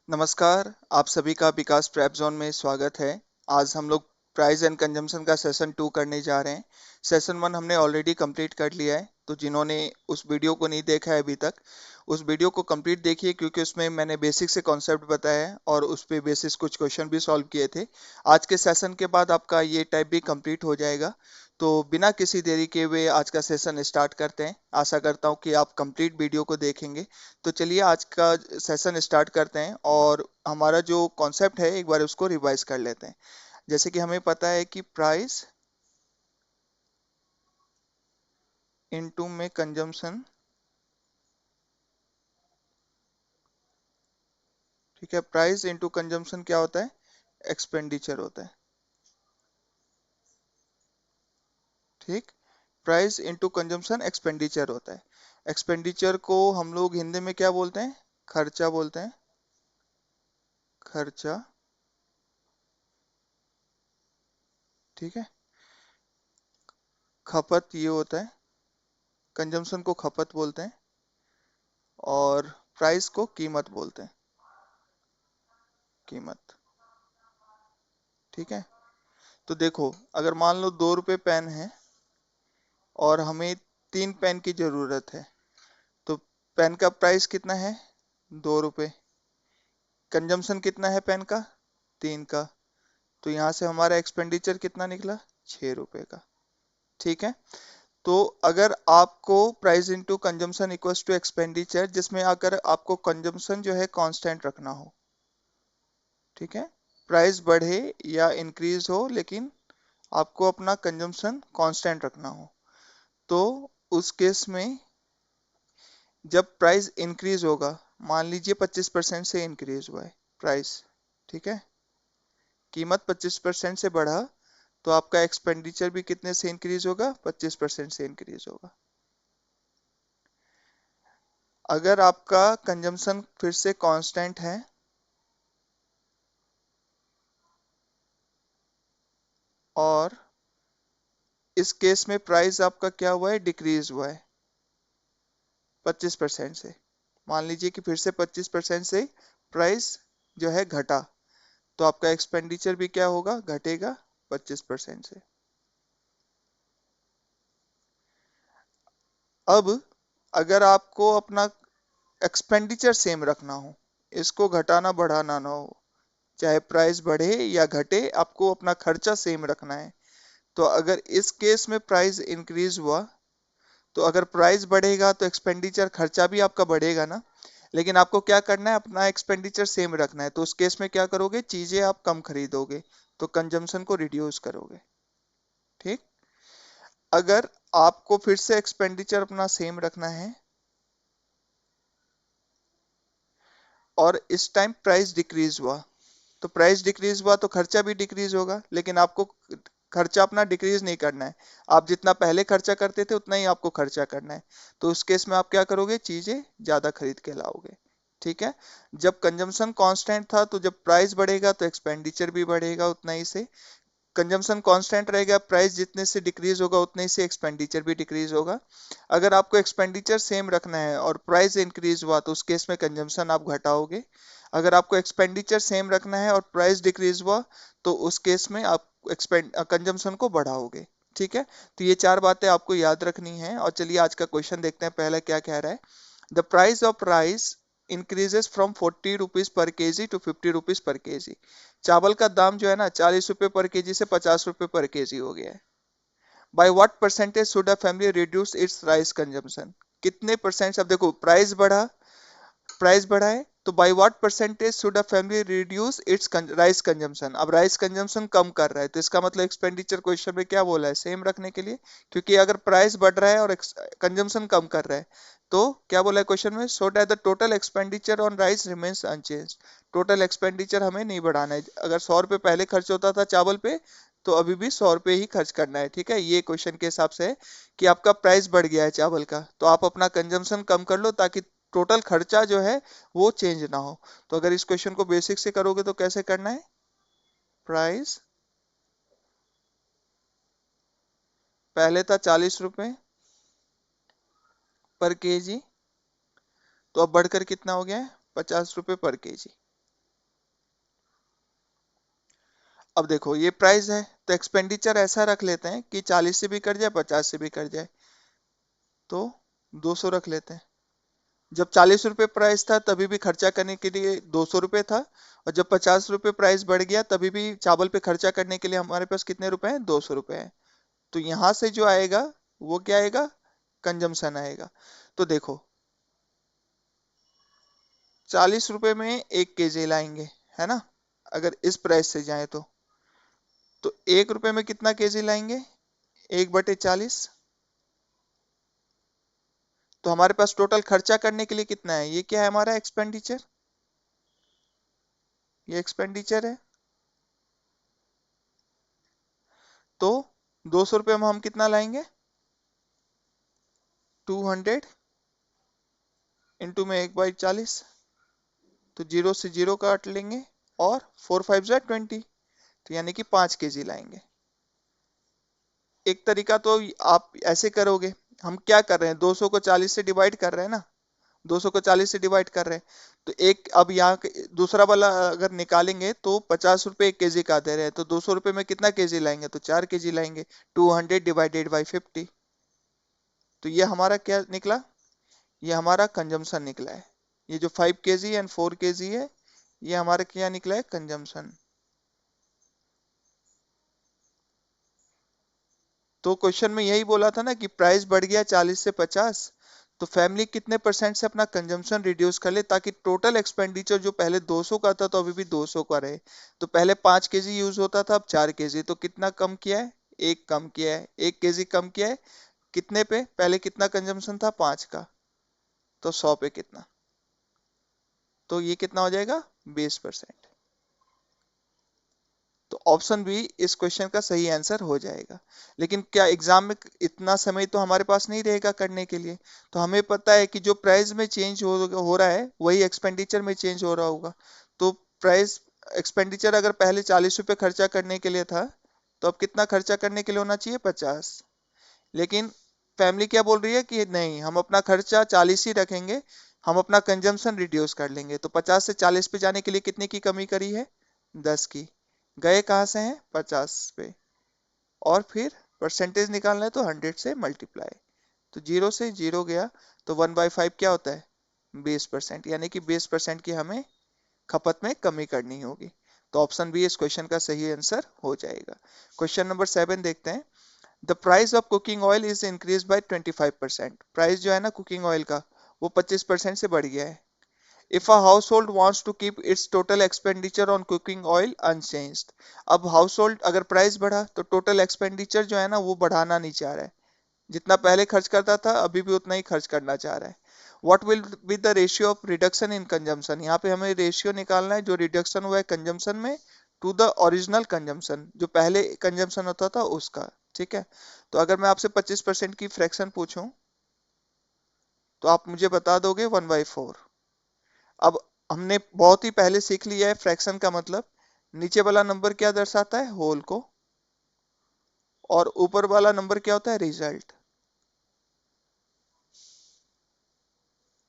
नमस्कार, आप सभी का विकास प्रेप जोन में स्वागत है। आज हम लोग प्राइस एंड कंजम्पशन का सेशन 2 करने जा रहे हैं। सेशन 1 हमने ऑलरेडी कंप्लीट कर लिया है, तो जिन्होंने उस वीडियो को नहीं देखा है अभी तक, उस वीडियो को कंप्लीट देखिए क्योंकि उसमें मैंने बेसिक से कॉन्सेप्ट बताया है और उस पे बेसिस कुछ क्वेश्चन भी सॉल्व किए थे। आज के सेशन के बाद आपका ये टाइप भी कंप्लीट हो जाएगा। तो बिना किसी देरी के हुए आज का सेशन स्टार्ट करते हैं। आशा करता हूँ कि आप कंप्लीट वीडियो को देखेंगे। तो चलिए आज का सेशन स्टार्ट करते हैं और हमारा जो कॉन्सेप्ट है एक बार उसको रिवाइज कर लेते हैं। जैसे कि हमें पता है कि प्राइस इनटू में कंजम्पशन, ठीक है। प्राइस इनटू कंजम्पशन क्या होता है? एक्सपेंडिचर होता है, ठीक। प्राइस इनटू कंजम्पशन एक्सपेंडिचर होता है। एक्सपेंडिचर को हम लोग हिंदी में क्या बोलते हैं? खर्चा बोलते हैं, खर्चा, ठीक है। खपत ये होता है, कंजम्पशन को खपत बोलते हैं और प्राइस को कीमत बोलते हैं, कीमत, ठीक है। तो देखो, अगर मान लो 2 रुपए पेन है और हमें 3 पेन की जरूरत है, तो पेन का प्राइस कितना है? 2 रुपए। कंजम्पशन कितना है पेन का? 3 का। तो यहाँ से हमारा एक्सपेंडिचर कितना निकला? 6 रुपए का, ठीक है। तो अगर आपको price into consumption equals to expenditure, जिसमें अगर आपको कंजम्पशन जो है कांस्टेंट रखना हो, ठीक है, प्राइस बढ़े या इंक्रीज हो लेकिन आपको अपना कंजम्पशन कांस्टेंट रखना हो, तो उस केस में जब प्राइस इंक्रीज होगा, मान लीजिए 25% से इंक्रीज हुआ है प्राइस, ठीक है, कीमत 25% से बढ़ा, तो आपका एक्सपेंडिचर भी कितने से इंक्रीज होगा? 25% से इंक्रीज होगा। अगर आपका कंजम्पशन फिर से कांस्टेंट है और इस केस में प्राइस आपका क्या हुआ है? डिक्रीज हुआ है 25% से। मान लीजिए कि फिर से 25% से प्राइस जो है घटा, तो आपका एक्सपेंडिचर भी क्या होगा? घटेगा 25% से। अब अगर आपको अपना एक्सपेंडिचर सेम रखना हो, इसको घटाना बढ़ाना ना हो, चाहे प्राइस बढ़े या घटे, आपको अपना खर्चा सेम रखना है, तो अगर इस केस में प्राइस इंक्रीज हुआ, तो अगर प्राइस बढ़ेगा तो एक्सपेंडिचर खर्चा भी आपका बढ़ेगा ना, लेकिन आपको क्या करना है? अपना एक्सपेंडिचर सेम रखना है। तो उस केस में क्या करोगे? चीजें आप कम खरीदोगे, तो कंजम्पशन को रिड्यूस करोगे, ठीक। अगर आपको फिर से एक्सपेंडिचर अपना सेम रखना है और इस टाइम प्राइस डिक्रीज हुआ, तो प्राइस डिक्रीज हुआ तो खर्चा भी डिक्रीज होगा, लेकिन आपको खर्चा अपना डिक्रीज नहीं करना है। आप जितना पहले खर्चा करते थे उतना ही आपको खर्चा करना है। तो उस केस में आप क्या करोगे? चीजें ज्यादा खरीद के लाओगे, ठीक है। जब कंजम्पशन कांस्टेंट था, तो जब प्राइस बढ़ेगा तो एक्सपेंडिचर भी बढ़ेगा उतना ही से। कंजम्पशन कांस्टेंट रहेगा, प्राइस जितने से डिक्रीज होगा उतने से एक्सपेंडिचर भी डिक्रीज होगा। अगर आपको एक्सपेंडिचर सेम रखना है और प्राइस इंक्रीज हुआ, तो उस केस में कंजम्पशन आप घटाओगे। अगर आपको एक्सपेंडिचर सेम रखना है और प्राइस डिक्रीज हुआ, तो उस केस में आप कंजम्पशन को बढ़ाओगे, ठीक है। तो ये 4 बातें आपको याद रखनी है। और चलिए आज का क्वेश्चन देखते हैं, पहला क्या कह रहा है। The price of rice increases from 40 rupees per KG to 50 rupees per KG. चावल का दाम जो है ना, 40 रुपए पर केजी से 50 रुपए पर केजी हो गया है। By what percentage should a family reduce it's rice consumption? कितने परसेंट? अब देखो, प्राइस बढ़ा है, तो by what percentage should a family reduce it's rice consumption? अब राइस कंजम्पशन कम कर रहा है, तो इसका मतलब एक्सपेंडिचर क्वेश्चन में क्या बोला है? सेम रखने के लिए, क्योंकि अगर प्राइस बढ़ रहा है और कंजम्पशन कम कर रहा है, तो क्या बोला है क्वेश्चन में? So that the total expenditure on rice remains unchange. Total expenditure हमें नहीं बढ़ाना है। अगर 100 रुपए पहले खर्च होता था चावल पे, तो अभी भी 100 रुपए ही खर्च करना है, ठीक है। ये क्वेश्चन के हिसाब से है कि आपका प्राइस बढ़ गया है चावल का, तो आप अपना कंजम्पशन कम कर लो ताकि टोटल खर्चा जो है वो चेंज ना हो। तो अगर इस क्वेश्चन को बेसिक से करोगे तो कैसे करना है? प्राइस पहले था 40 रुपए पर केजी, तो अब बढ़कर कितना हो गया है? 50 रुपए पर केजी, अब देखो ये प्राइस है, तो एक्सपेंडिचर ऐसा रख लेते हैं कि 40 से भी कट जाए 50 से भी कट जाए, तो 200 रख लेते हैं। जब 40 रुपए प्राइस था तभी भी खर्चा करने के लिए 200 रुपए था, और जब 50 रुपए प्राइस बढ़ गया तभी भी चावल पे खर्चा करने के लिए हमारे पास कितने रुपए हैं, 200 रुपए हैं। तो यहां से जो आएगा वो क्या आएगा, कंजम्पशन आएगा। तो देखो 40 रुपए में 1 केजी लाएंगे, है ना, अगर इस प्राइस से जाए तो 1 रुपए में कितना केजी लाएंगे, 1/40। तो हमारे पास टोटल खर्चा करने के लिए कितना है, ये क्या है हमारा एक्सपेंडिचर, ये एक्सपेंडिचर है। तो 200 रुपये में हम कितना लाएंगे, 200 इंटू में 1/40, तो 0 से 0 काट लेंगे, और 4 5 ज़ा 20, तो यानी कि 5 केजी लाएंगे। एक तरीका तो आप ऐसे करोगे, हम क्या कर रहे हैं, 200 को 40 से डिवाइड कर रहे हैं ना, 200 को 40 से डिवाइड कर रहे हैं, तो एक अब यहाँ दूसरा वाला अगर निकालेंगे तो 50 रुपए 1 केजी का दे रहे हैं, तो 200 रुपए में कितना केजी लाएंगे, तो 4 केजी लाएंगे, 200 डिवाइडेड बाई 50। तो ये हमारा क्या निकला, ये हमारा कंजम्पशन निकला है। ये जो 5 केजी एंड 4 केजी है, ये हमारा क्या निकला है, कंजम्पशन। तो क्वेश्चन में यही बोला था ना कि प्राइस बढ़ गया 40 से 50, तो फैमिली कितने परसेंट से अपना कंजम्पशन रिड्यूस कर ले, ताकि टोटल एक्सपेंडिचर जो पहले 200 का था तो अभी भी 200 का रहे। तो पहले 5 केजी यूज होता था, अब 4 केजी, तो कितना कम किया है, एक कम किया है, 1 केजी कम किया है। कितने पे, पहले कितना कंजम्पशन था, 5 का, तो 100 पे कितना, तो ये कितना हो जाएगा, 20%। तो ऑप्शन बी इस क्वेश्चन का सही आंसर हो जाएगा। लेकिन क्या एग्जाम में इतना समय तो हमारे पास नहीं रहेगा करने के लिए, तो हमें पता है कि जो प्राइस में चेंज हो रहा है वही एक्सपेंडिचर में चेंज हो रहा होगा। तो प्राइस एक्सपेंडिचर अगर पहले 40 रुपए खर्चा करने के लिए था, तो अब कितना खर्चा करने के लिए होना चाहिए, 50। लेकिन फैमिली क्या बोल रही है कि नहीं, हम अपना खर्चा 40 ही रखेंगे, हम अपना कंजम्पशन रिड्यूस कर लेंगे। तो 50 से 40 पे जाने के लिए कितने की कमी करी है, 10 की। गए कहाँ से हैं, 50 पे, और फिर परसेंटेज निकालना है तो 100 से मल्टीप्लाई, तो 0 से 0 गया, तो 1/5 क्या होता है, 20%, यानी कि 20% की हमें खपत में कमी करनी होगी। तो ऑप्शन बी इस क्वेश्चन का सही आंसर हो जाएगा। क्वेश्चन नंबर 7 देखते हैं। The price of cooking oil is increase by 25%। Price जो है ना कुकिंग ऑयल का, वो 25% से बढ़ गया है। If a household wants to keep its total expenditure on cooking oil unchanged, अब हाउसहोल्ड अगर प्राइस बढ़ा तो टोटल एक्सपेंडिचर जो है ना वो बढ़ाना नहीं चाह रहा है, जितना पहले खर्च करता था अभी भी उतना ही खर्च करना चाह रहा है। What will be the ratio of reduction in consumption, यहाँ पे हमें रेशियो निकालना है जो रिडक्शन हुआ है कंजम्पशन में टू द ओरिजिनल कंजम्पशन, जो पहले कंजम्पशन होता था उसका। ठीक है, तो अगर मैं आपसे 25% की फ्रैक्शन पूछूं, तो आप मुझे बता दोगे 1/4। अब हमने बहुत ही पहले सीख लिया है फ्रैक्शन का मतलब, नीचे वाला नंबर क्या दर्शाता है, होल को, और ऊपर वाला नंबर क्या होता है, रिजल्ट।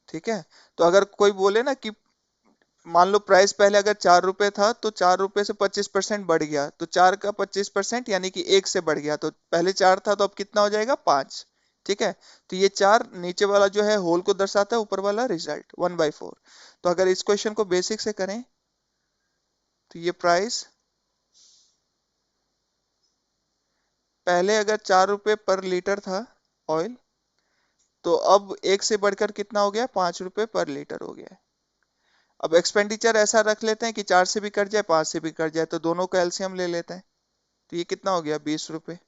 ठीक है, तो अगर कोई बोले ना कि मान लो प्राइस पहले अगर 4 रुपए था, तो 4 रुपए से 25% बढ़ गया, तो 4 का 25% यानी कि 1 से बढ़ गया, तो पहले 4 था तो अब कितना हो जाएगा, 5। ठीक है, तो ये 4 नीचे वाला जो है होल को दर्शाता है, ऊपर वाला रिजल्ट 1/4। तो अगर इस क्वेश्चन को बेसिक से करें, तो ये प्राइस पहले अगर 4 रुपए पर लीटर था ऑयल, तो अब 1 से बढ़कर कितना हो गया, 5 रुपए पर लीटर हो गया है। अब एक्सपेंडिचर ऐसा रख लेते हैं कि 4 से भी कट जाए 5 से भी कट जाए, तो दोनों का एलसीएम ले लेते हैं, तो ये कितना हो गया, 20 रुपए।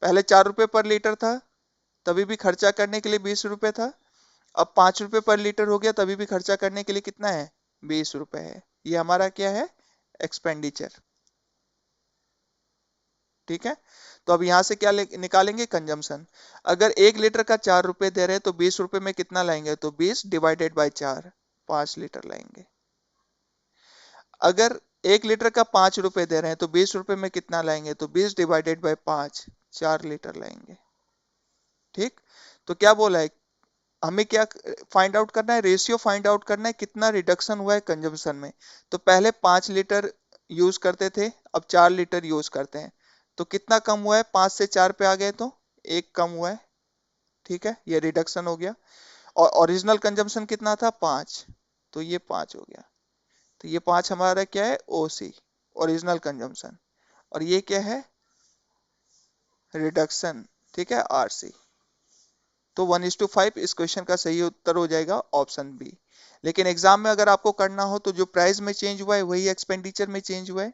पहले 4 रुपए पर लीटर था तभी भी खर्चा करने के लिए 20 रुपए था, अब 5 रुपए पर लीटर हो गया तभी भी खर्चा करने के लिए कितना है, 20 रुपए है। ये हमारा क्या है, एक्सपेंडिचर। ठीक है, तो अब यहां से क्या निकालेंगे, कंजम्पशन। अगर 1 लीटर का 4 रुपए दे रहे हैं तो 20 रुपए में कितना लाएंगे, तो 20 डिवाइडेड बाई 4, 5 लीटर लाएंगे। अगर 1 लीटर का 5 रुपए दे रहे हैं तो 20 रुपए में कितना लाएंगे, तो 20 डिवाइडेड बाई 5, 4 लीटर लाएंगे। ठीक, तो क्या बोला है, हमें क्या फाइंड आउट करना है, रेशियो फाइंड आउट करना है, कितना रिडक्शन हुआ है कंजम्पशन में। तो पहले 5 लीटर यूज करते थे, अब 4 लीटर यूज करते हैं। तो कितना कम हुआ है, 5 से 4 पे आ गए तो 1 कम हुआ है। ठीक है, ये रिडक्शन हो गया। और ओरिजिनल कंजम्पशन कितना था, 5, तो ये 5 हो गया। तो ये 5 हमारा क्या है, ओसी, ओरिजिनल कंजम्पशन। और ये क्या है, रिडक्शन। ठीक है, आरसी। तो 1:5 इस क्वेश्चन का सही उत्तर हो जाएगा ऑप्शन बी। लेकिन एग्जाम में अगर आपको करना हो तो जो प्राइस में चेंज हुआ है वही एक्सपेंडिचर में चेंज हुआ है।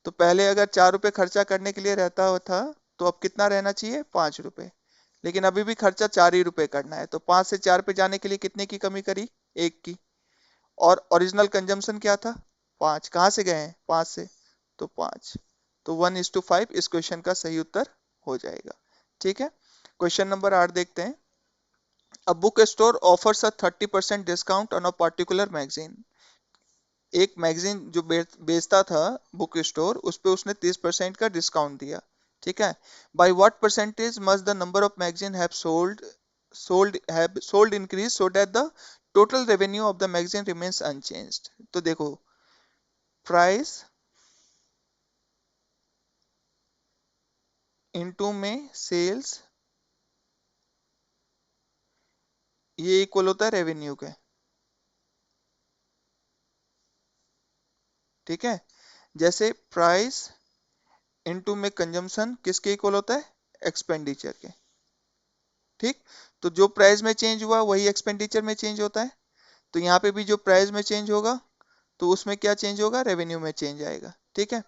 तो पहले अगर 4 रुपए खर्चा करने के लिए रहता था तो अब कितना रहना चाहिए, 5 रुपए। लेकिन अभी भी खर्चा 4 ही रुपए करना है, तो 5 से 4 पे जाने के लिए कितने की कमी करी, 1 की। और ओरिजिनल कंजम्पशन क्या था, 5, कहाँ से गए हैं, 5 से, तो 5। तो 1:5 इस क्वेश्चन का सही उत्तर हो जाएगा। ठीक है, क्वेश्चन नंबर 8 देखते हैं। A bookstore offers a 30% discount on a particular magazine. एक मैगजीन जो बेचता था बुक स्टोर, उस पे उसने 30% का डिस्काउंट दिया। ठीक है, by what percentage must the number of magazine have sold increase so that the total revenue of the magazine remains unchanged. तो देखो, प्राइस इनटू में सेल्स, ये इक्वल होता है रेवेन्यू के। ठीक है, जैसे प्राइस इनटू में कंजम्पशन किसके इक्वल होता है, एक्सपेंडिचर के। ठीक, तो जो प्राइस में चेंज हुआ वही एक्सपेंडिचर में चेंज होता है। तो यहाँ पे भी जो प्राइस में चेंज होगा तो उसमें क्या चेंज होगा, रेवेन्यू में चेंज आएगा। ठीक है,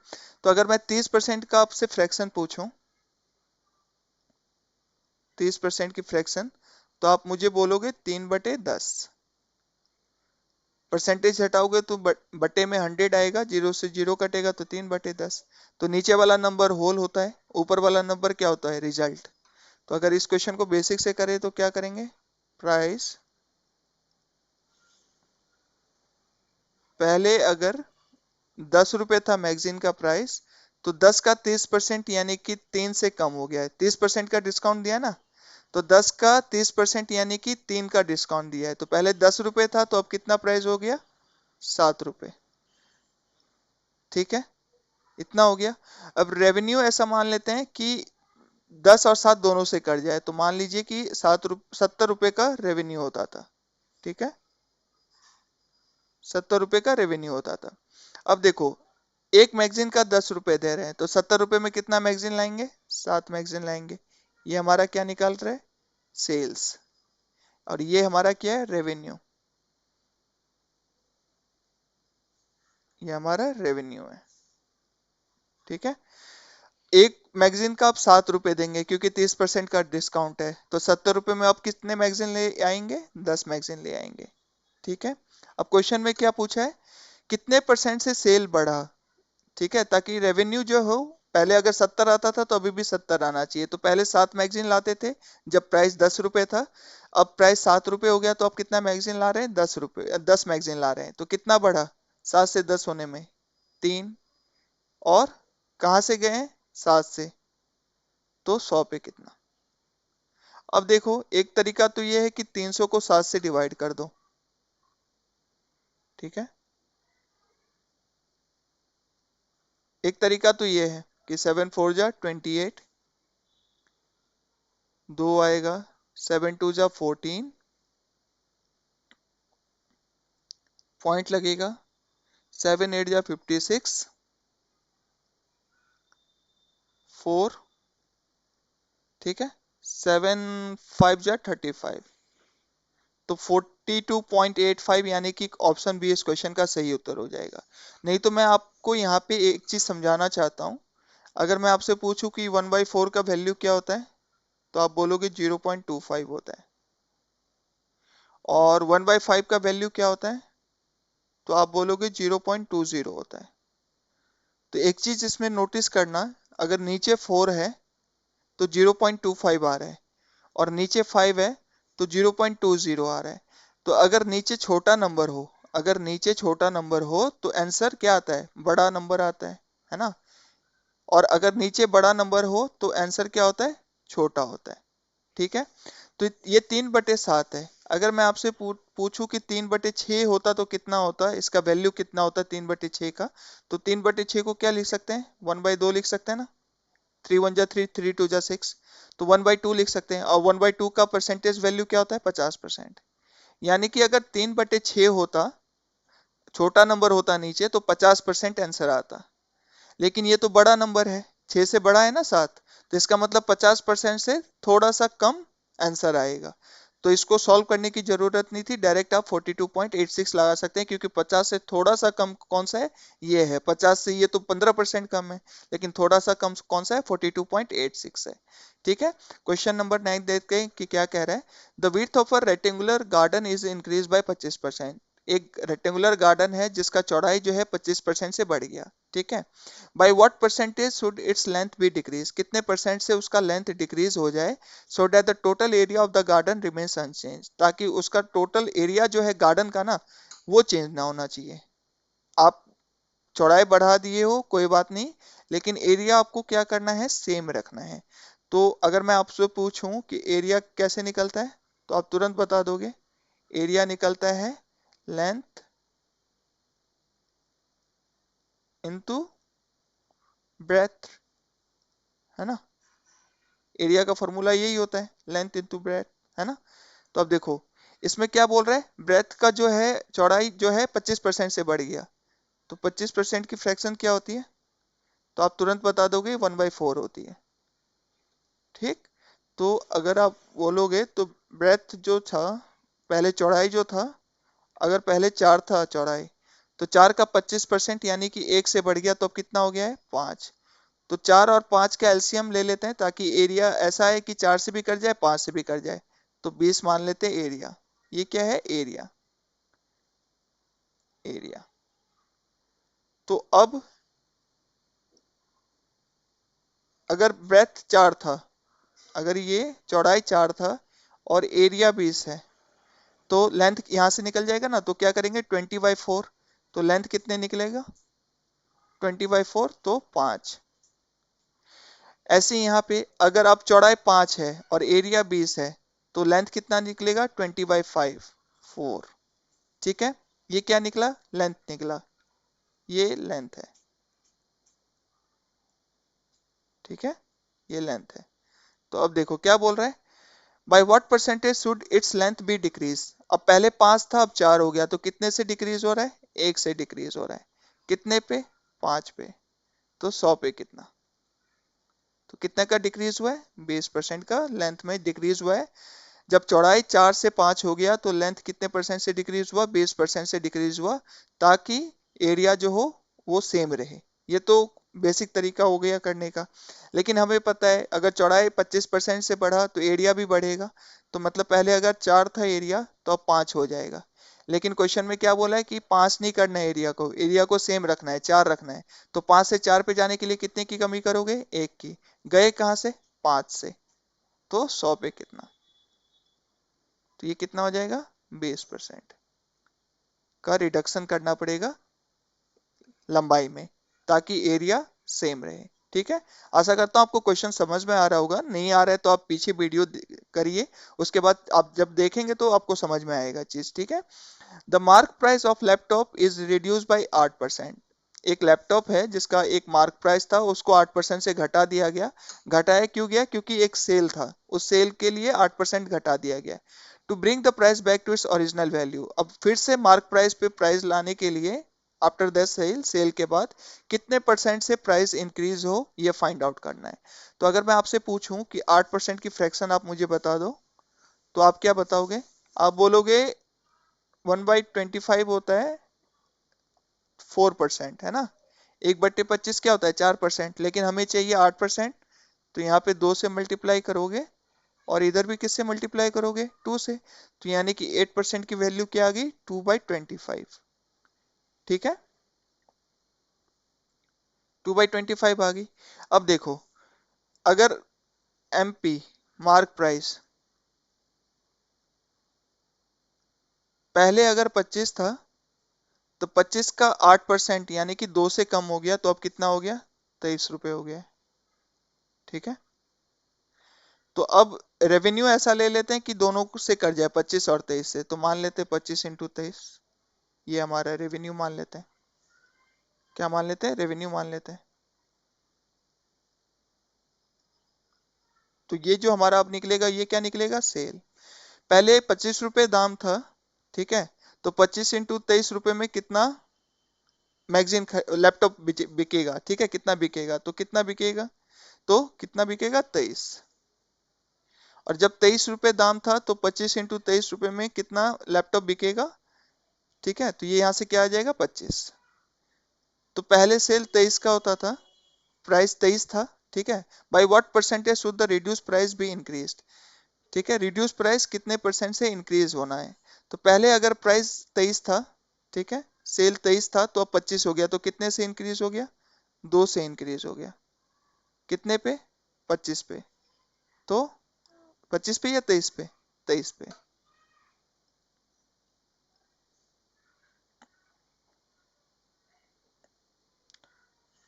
तो अगर मैं 30% का आपसे फ्रैक्शन पूछूं, 30% की फ्रैक्शन, तो आप मुझे बोलोगे 3/10। परसेंटेज हटाओगे तो बटे में 100 आएगा, 0 से 0 कटेगा तो 3/10। तो नीचे वाला नंबर होल होता है, ऊपर वाला नंबर क्या होता है, रिजल्ट। तो अगर इस क्वेश्चन को बेसिक से करें तो क्या करेंगे, प्राइस, पहले अगर 10 रुपए था मैगजीन का प्राइस, तो 10 का 30% यानी कि 3 से कम हो गया है। 30% का डिस्काउंट दिया ना, तो 10 का 30% यानी कि 3 का डिस्काउंट दिया है। तो पहले 10 रुपए था, तो अब कितना प्राइस हो गया, 7 रुपए। ठीक है, इतना हो गया। अब रेवेन्यू ऐसा मान लेते हैं कि 10 और 7 दोनों से कट जाए, तो मान लीजिए कि 70 रुपए का रेवेन्यू होता था। ठीक है, 70 रुपए का रेवेन्यू होता था। अब देखो, एक मैगजीन का 10 रुपए दे रहे हैं, तो 70 रुपए में कितना मैगजीन लाएंगे, 7 मैगजीन लाएंगे। ये हमारा क्या निकाल रहा है, सेल्स। और ये हमारा क्या है, रेवेन्यू। ये हमारा रेवेन्यू है। ठीक है, एक मैगजीन का आप 7 रुपए देंगे क्योंकि 30% का डिस्काउंट है, तो 70 रुपए में आप कितने मैगजीन ले आएंगे, 10 मैगजीन ले आएंगे। ठीक है, अब क्वेश्चन में क्या पूछा है, कितने परसेंट से सेल बढ़ा। ठीक है, ताकि रेवेन्यू जो हो, पहले अगर 70 आता था तो अभी भी 70 आना चाहिए। तो पहले 7 मैगजीन लाते थे जब प्राइस 10 रुपए था, अब प्राइस 7 रुपए हो गया, तो अब कितना मैगजीन ला रहे हैं, 10 रुपए, 10 मैगजीन ला रहे हैं। तो कितना बढ़ा, 7 से 10 होने में 3, और कहाँ से गए हैं, 7 से, तो 100 पे कितना। अब देखो, एक तरीका तो ये है कि 300 को 7 से डिवाइड कर दो। ठीक है, एक तरीका तो ये है कि 7 4 जा 28, 2 आएगा, 7 2 जा 14, पॉइंट लगेगा, 7 8 जा 56, 4। ठीक है, 7 5 जा 35, तो 42.85 यानी कि ऑप्शन बी इस क्वेश्चन का सही उत्तर हो जाएगा। नहीं तो मैं आपको यहाँ पे एक चीज समझाना चाहता हूँ। अगर मैं आपसे पूछूं कि 1/4 का वैल्यू क्या होता है, तो आप बोलोगे 0.25 होता है। और 1/5 का वैल्यू क्या होता है, तो आप बोलोगे 0.20 होता है। तो एक चीज इसमें नोटिस करना, अगर नीचे 4 है तो 0.25 आ रहा है, और नीचे 5 है तो 0.20 आ रहा है। तो अगर नीचे छोटा नंबर हो, अगर नीचे छोटा नंबर हो तो आंसर क्या आता है, बड़ा नंबर आता है ना। और अगर नीचे बड़ा नंबर हो तो आंसर क्या होता है, छोटा होता है। ठीक है, तो ये 3/7 है। अगर मैं आपसे पूछूं कि 3/6 होता तो कितना होता, इसका वैल्यू कितना होता 3/6 का, तो 3/6 को क्या लिख सकते हैं, 1/2 लिख सकते हैं ना। 3 1 जा 3, 3 2 जा 6, तो 1/2 लिख सकते हैं। और 1/2 का परसेंटेज वैल्यू क्या होता है, 50%। यानी कि अगर 3/6 होता, छोटा नंबर होता नीचे, तो 50% आंसर आता। लेकिन ये तो बड़ा नंबर है, 6 से बड़ा है ना 7, तो इसका मतलब 50% से थोड़ा सा कम आंसर आएगा। तो इसको सॉल्व करने की जरूरत नहीं थी, डायरेक्ट आप 42.86 लगा सकते हैं, क्योंकि 50 से थोड़ा सा कम कौन सा है, ये है। 50 से ये तो 15% कम है, लेकिन थोड़ा सा कम कौन सा है, 42.86 है। ठीक है। क्वेश्चन नंबर 9 देखते हैं कि क्या कह रहा है। The width of a rectangular garden is increase by 25%। एक रेक्टेंगुलर गार्डन है जिसका चौड़ाई जो है 25% से बढ़ गया। ठीक है। By what percentage should its length be decrease, कितने परसेंट से उसका लेंथ डिक्रीज हो जाए, so that the total area of the garden remains unchange, ताकि उसका टोटल एरिया जो है गार्डन का ना, वो चेंज ना होना चाहिए। आप चौड़ाई बढ़ा दिए हो कोई बात नहीं, लेकिन एरिया आपको क्या करना है, सेम रखना है। तो अगर मैं आपसे पूछूं कि एरिया कैसे निकलता है, तो आप तुरंत बता दोगे। एरिया निकलता है लेंथ इनटू ब्रेथ, है ना। एरिया का फॉर्मूला यही होता है, लेंथ इनटू ब्रेथ, है ना। तो अब देखो, इसमें क्या बोल रहा है, ब्रेथ का जो है चौड़ाई जो है 25% से बढ़ गया, तो 25% की फ्रैक्शन क्या होती है, तो आप तुरंत बता दोगे 1/4 होती है। ठीक। तो अगर आप बोलोगे तो ब्रेथ जो था, पहले चौड़ाई जो था, अगर पहले 4 था चौड़ाई, तो 4 का 25% यानी कि 1 से बढ़ गया, तो अब कितना हो गया है, 5। तो 4 और 5 का एलसीएम ले लेते हैं, ताकि एरिया ऐसा है कि 4 से भी कट जाए, 5 से भी कट जाए, तो 20 मान लेते हैं एरिया। ये क्या है, एरिया। एरिया। तो अब अगर ब्रेथ 4 था, अगर ये चौड़ाई 4 था और एरिया 20 है, तो लेंथ यहां से निकल जाएगा ना, तो क्या करेंगे, 20/4, तो लेंथ कितने निकलेगा, 20/4 तो 5। ऐसे ही यहाँ पे अगर आप चौड़ाई 5 है और एरिया 20 है, तो लेंथ कितना निकलेगा, 20/5, 4। ठीक है। ये क्या निकला, लेंथ निकला, ये लेंथ है। ठीक है, ये लेंथ है। तो अब देखो क्या बोल रहा है, by what percentage should its length be decrease. अब पहले 5 था, अब 4 हो गया, तो कितने से डिक्रीज हो रहा है, 1 से डिक्रीज हो रहा है। कितने पे, 5 पे, तो 100 पे कितना, तो कितने का डिक्रीज हुआ है, 20% का लेंथ में डिक्रीज हुआ है। जब चौड़ाई 4 से 5 हो गया, तो लेंथ कितने परसेंट से डिक्रीज हुआ, 20% से डिक्रीज हुआ, ताकि एरिया जो हो वो सेम रहे। ये तो बेसिक तरीका हो गया करने का। लेकिन हमें पता है अगर चौड़ाई 25% से बढ़ा तो एरिया भी बढ़ेगा, तो मतलब पहले अगर 4 था एरिया, तो अब 5 हो जाएगा। लेकिन क्वेश्चन में क्या बोला है कि 5 नहीं करना है, एरिया को सेम रखना है, 4 रखना है। तो 5 से 4 पे जाने के लिए कितने की कमी करोगे, 1 की। गए कहां से, 5 से, तो 100 पे कितना, तो ये कितना हो जाएगा, 20% का रिडक्शन करना पड़ेगा लंबाई में, ताकि एरिया सेम रहे। ठीक है। आशा करता हूं आपको क्वेश्चन समझ में आ रहा होगा, नहीं आ रहा है तो आप पीछे वीडियो करिए, उसके बाद आप जब देखेंगे तो आपको समझ में आएगा चीज। ठीक है। The mark price of laptop is reduce by 8%। एक लैपटॉप है जिसका एक मार्क प्राइस था, उसको 8% से घटा दिया गया। घटाया क्यों गया, क्योंकि एक सेल था, उस सेल के लिए 8% घटा दिया गया। To bring the price back to its original value, अब फिर से मार्क प्राइस पे प्राइस लाने के लिए, आफ्टर द सेल, सेल के बाद कितने परसेंट से प्राइस इंक्रीज हो, ये फाइंड आउट करना है। तो अगर मैं आपसे पूछूं कि 8% की फ्रैक्शन आप मुझे बता दो, तो आप क्या बताओगे, आप बोलोगे 1/25 होता है 4%, है ना। 1/25 क्या होता है, 4%, लेकिन हमें चाहिए 8%। तो यहाँ पे 2 से मल्टीप्लाई करोगे, और इधर भी किससे मल्टीप्लाई करोगे, 2 से, तो यानी कि 8% की वैल्यू क्या आ गई, 2/25। ठीक है, 2/25 आ गई। अब देखो, अगर एमपी मार्क प्राइस पहले अगर 25 था, तो 25 का 8% यानी कि 2 से कम हो गया, तो अब कितना हो गया, 23 रुपए हो गया। ठीक है। तो अब रेवेन्यू ऐसा ले लेते हैं कि दोनों से कट जाए, 25 और 23 से, तो मान लेते हैं 25 × 23, ये हमारा रेवेन्यू मान लेते हैं। क्या मान लेते हैं? रेवेन्यू मान लेते हैं। तो ये जो हमारा अब निकलेगा, ये क्या निकलेगा? सेल। पहले 25 रुपए दाम था, ठीक है, तो 25 × 23 रुपए में कितना मैगजीन लैपटॉप बिकेगा, ठीक है, कितना बिकेगा? तो कितना बिकेगा? तो कितना बिकेगा? 23। और जब 23 रुपए दाम था तो 25 × 23 रुपए में कितना लैपटॉप बिकेगा, ठीक है, तो ये यहां से क्या आ जाएगा? 25। तो पहले सेल 23 का होता था, प्राइस 23 था, ठीक है, by what percentage should the reduce price be increased, ठीक है, रिड्यूस प्राइस कितने परसेंट से इंक्रीज होना है? तो पहले अगर प्राइस 23 था, ठीक है, सेल 23 था, तो अब 25 हो गया, तो कितने से इंक्रीज हो गया? 2 से इंक्रीज हो गया। कितने पे? 25 पे। तो 25 पे या 23 पे? 23 पे।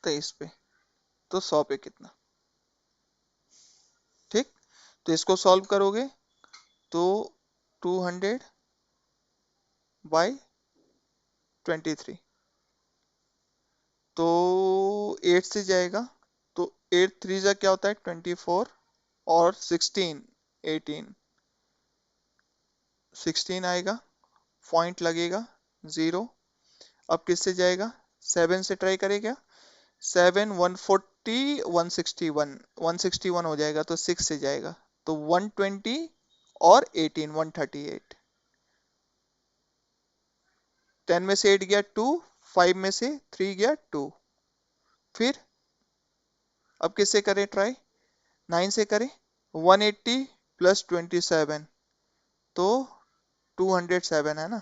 23 पे। तो 100 पे कितना? ठीक। तो इसको सॉल्व करोगे तो 200/23, तो 8 से जाएगा, तो 8 3 जा क्या होता है? 24, और 16 18, 16 आएगा, पॉइंट लगेगा 0। अब किससे जाएगा? 7 से ट्राई करेगा। 7 140 161, 161 हो जाएगा, तो 6 से जाएगा, तो 120, और 18 138। 10 में से 8 गया 2, 5 में से 3 गया 2। फिर अब किससे करें ट्राई? 9 से करें। 180 प्लस 27, तो 207 है ना,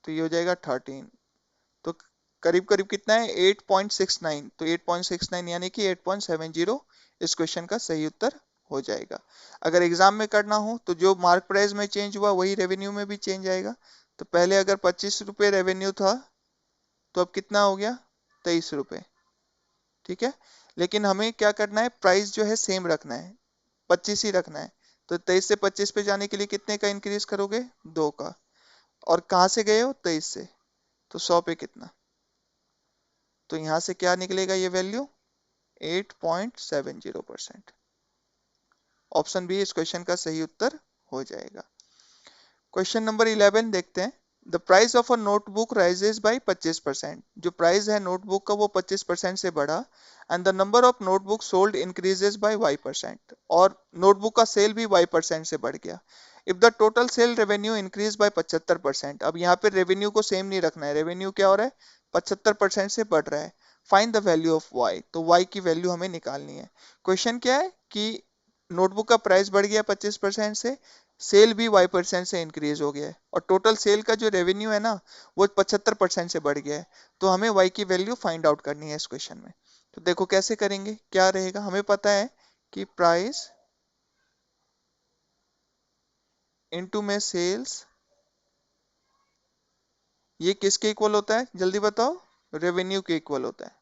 तो ये हो जाएगा 13। तो करीब करीब कितना है? 8.69, तो 8.69 यानी कि 8.70 इस क्वेश्चन का सही उत्तर हो जाएगा। अगर एग्जाम में करना हो तो जो मार्क प्राइस में चेंज हुआ वही रेवेन्यू में भी चेंज आएगा। तो पहले अगर 25 रुपए रेवेन्यू था, तो अब कितना हो गया? 23 रुपए, ठीक है, लेकिन हमें क्या करना है? प्राइस जो है सेम रखना है, 25 ही रखना है। तो 23 से 25 पे जाने के लिए कितने का इंक्रीज करोगे? 2 का। और कहां से गए हो? 23 से, तो 100 पे कितना? तो यहां से क्या निकलेगा ये वैल्यू? 8.70%। ऑप्शन बी इस क्वेश्चन का सही उत्तर हो जाएगा। क्वेश्चन नंबर 11 देखते हैं। The price of a notebook rises by 25%, जो प्राइस है नोटबुक का वो 25% से बढ़ा, and the number of notebook sold increases by y%, और नोटबुक का सेल भी y% से बढ़ गया। If the total sale revenue increase by 75%, अब यहाँ पे रेवेन्यू को सेम नहीं रखना है, रेवेन्यू क्या हो रहा है? 75% से बढ़ रहा है। Find the value of y, तो y की वैल्यू हमें निकालनी है। क्वेश्चन क्या है कि नोटबुक का प्राइस बढ़ गया 25% से, सेल भी y% से इंक्रीज हो गया है, और टोटल सेल का जो रेवेन्यू है ना, वो 75% से बढ़ गया है। तो हमें y की वैल्यू फाइंड आउट करनी है इस क्वेश्चन में। तो देखो कैसे करेंगे, क्या रहेगा? हमें पता है कि प्राइस इनटू में सेल्स, ये किसके इक्वल होता है? जल्दी बताओ। रेवेन्यू के इक्वल होता है,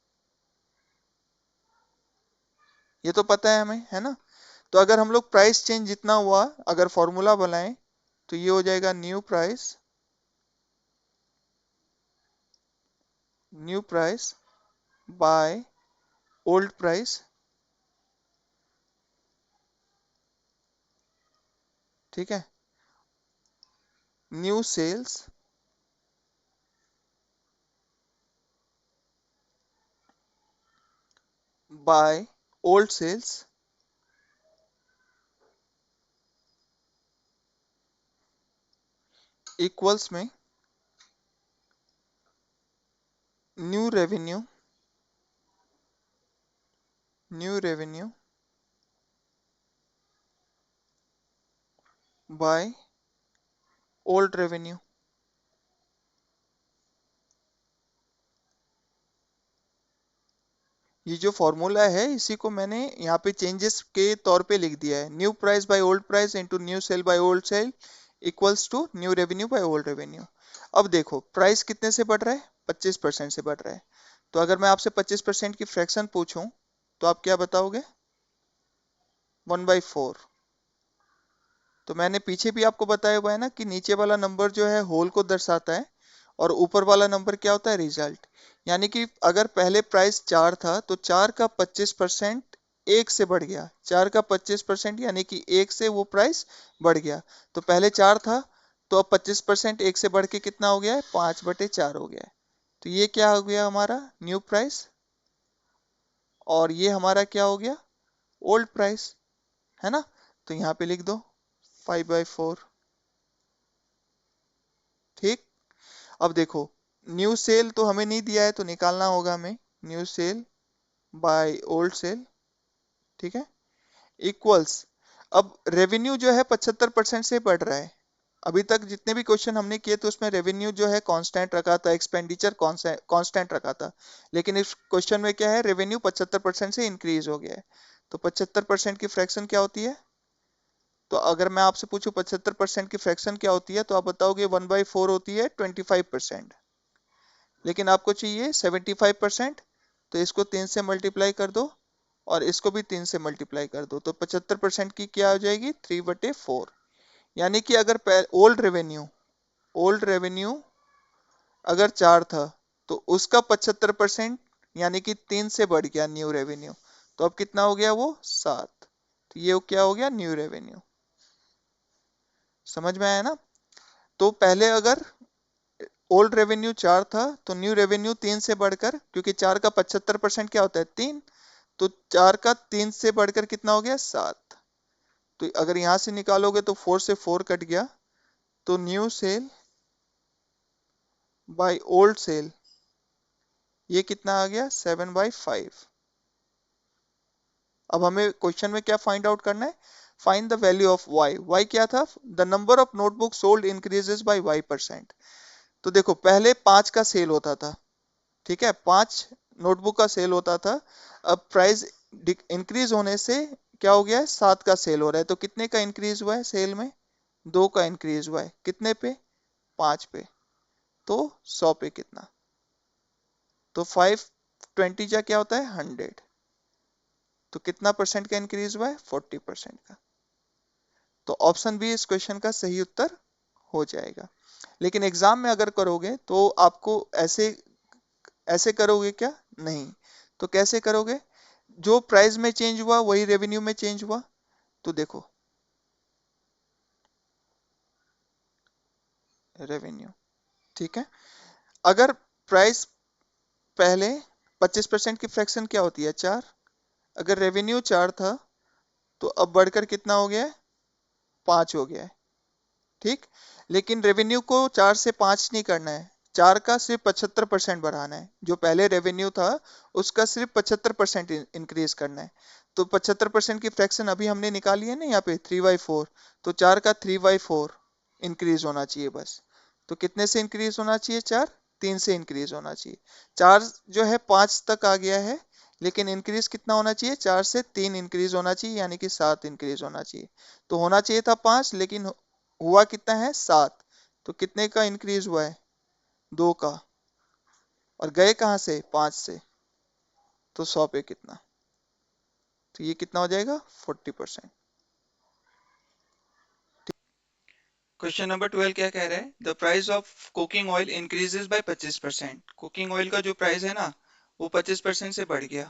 ये तो पता है हमें, है ना। तो अगर हम लोग प्राइस चेंज जितना हुआ अगर फॉर्मूला बनाएं, तो ये हो जाएगा new price by old price, ठीक है, new sales by old sales equals में new revenue, new revenue by old revenue. ये जो फॉर्मूला है इसी को मैंने यहाँ पे चेंजेस के तौर पे लिख दिया है। New price by old price into new sale by old sale equals to new revenue by old revenue. अब देखो प्राइस कितने से बढ़ रहा है? 25% से बढ़ रहा है। तो अगर मैं आपसे 25% की फ्रैक्शन पूछूं, तो आप क्या बताओगे? 1/4। तो मैंने पीछे भी आपको बताया हुआ है ना कि नीचे वाला नंबर जो है होल को दर्शाता है और ऊपर वाला नंबर क्या होता है, रिजल्ट। यानी कि अगर पहले प्राइस 4 था तो 4 का 25% एक से बढ़ गया, 4 का 25% यानी कि एक से वो प्राइस बढ़ गया। तो पहले 4 था तो अब 25% एक से बढ़ के कितना हो गया है, 5/4 हो गया है। तो ये क्या हो गया हमारा न्यू प्राइस, और ये हमारा क्या हो गया, ओल्ड प्राइस, है ना। तो यहाँ पे लिख दो 5/4। ठीक। अब देखो, न्यू सेल तो हमें नहीं दिया है तो निकालना होगा हमें, new sale by old sale. ठीक है, इक्वल्स। अब रेवेन्यू जो है 75% से बढ़ रहा है। अभी तक जितने भी क्वेश्चन हमने किए थे उसमें रेवेन्यू जो है कांस्टेंट रखा था, एक्सपेंडिचर कांस्टेंट रखा था। लेकिन इस क्वेश्चन में क्या है, रेवेन्यू 75% से इंक्रीज हो गया है। तो 75% की फ्रैक्शन क्या होती है, तो अगर मैं आपसे पूछूं 75% की फ्रैक्शन क्या होती है तो आप बताओगे 1/4 होती है 25%। लेकिन आपको चाहिए 75%, तो इसको 3 से मल्टीप्लाई कर दो और इसको भी 3 से मल्टीप्लाई कर दो, तो 75% की क्या हो जाएगी, 3/4। यानी कि अगर ओल्ड रेवेन्यू अगर 4 था तो उसका 75% यानी कि 3 से बढ़ गया न्यू रेवेन्यू, तो अब कितना हो गया वो 7। तो ये क्या हो गया न्यू रेवेन्यू। समझ में आया ना। तो पहले अगर ओल्ड रेवेन्यू 4 था तो न्यू रेवेन्यू 3 से बढ़कर, क्योंकि 4 का 75% क्या होता है, 3, तो 4 का 3 से बढ़कर कितना हो गया, 7। तो अगर यहां से निकालोगे तो 4 से 4 कट गया, तो new sale by old sale ये कितना आ गया, 7/5। अब हमें क्वेश्चन में क्या फाइंड आउट करना है, find the value of Y. Y क्या था, the number of notebook sold increases by y%। तो देखो पहले 5 का सेल होता था, ठीक है, 5 नोटबुक का सेल होता था। अब प्राइस इंक्रीज होने से क्या हो गया है, 7 का सेल हो रहा है। तो कितने का इंक्रीज हुआ है सेल में, 2 का इंक्रीज हुआ है, कितने पे, 5 पे। तो 100 पे कितना, तो 520 जा क्या होता है, 100। तो कितना परसेंट का इंक्रीज हुआ है, 40% का। तो ऑप्शन बी इस क्वेश्चन का सही उत्तर हो जाएगा। लेकिन एग्जाम में अगर करोगे तो आपको ऐसे ऐसे करोगे क्या, नहीं। तो कैसे करोगे, जो प्राइस में चेंज हुआ वही रेवेन्यू में चेंज हुआ। तो देखो रेवेन्यू, ठीक है, अगर प्राइस पहले 25% की फ्रैक्शन क्या होती है, 4। अगर रेवेन्यू 4 था तो अब बढ़कर कितना हो गया है, 5 हो गया है। ठीक। लेकिन रेवेन्यू को 4 से 5 नहीं करना है, 4 का सिर्फ 75% बढ़ाना है। जो पहले रेवेन्यू था उसका सिर्फ 75% इंक्रीज करना है। तो 75% की फ्रैक्शन अभी हमने निकाली है ना यहाँ पे 3/4। तो 4 का 3/4 इंक्रीज होना चाहिए बस। तो कितने से इंक्रीज होना चाहिए, 4, 3 से इंक्रीज होना चाहिए। 4 जो है 5 तक आ गया है, लेकिन इंक्रीज कितना होना चाहिए, 4 से 3 इंक्रीज होना चाहिए, यानी कि 7 इंक्रीज होना चाहिए। तो होना चाहिए था 5, लेकिन हुआ कितना है, 7। तो कितने का इंक्रीज हुआ है, 2 का। और गए कहां से, 5 से। तो 100 पे कितना, तो ये कितना हो जाएगा, 40%। क्वेश्चन नंबर 12 क्या कह रहा है, the price of cooking oil increases by 25%। Cooking oil का जो प्राइस है ना वो 25% से बढ़ गया।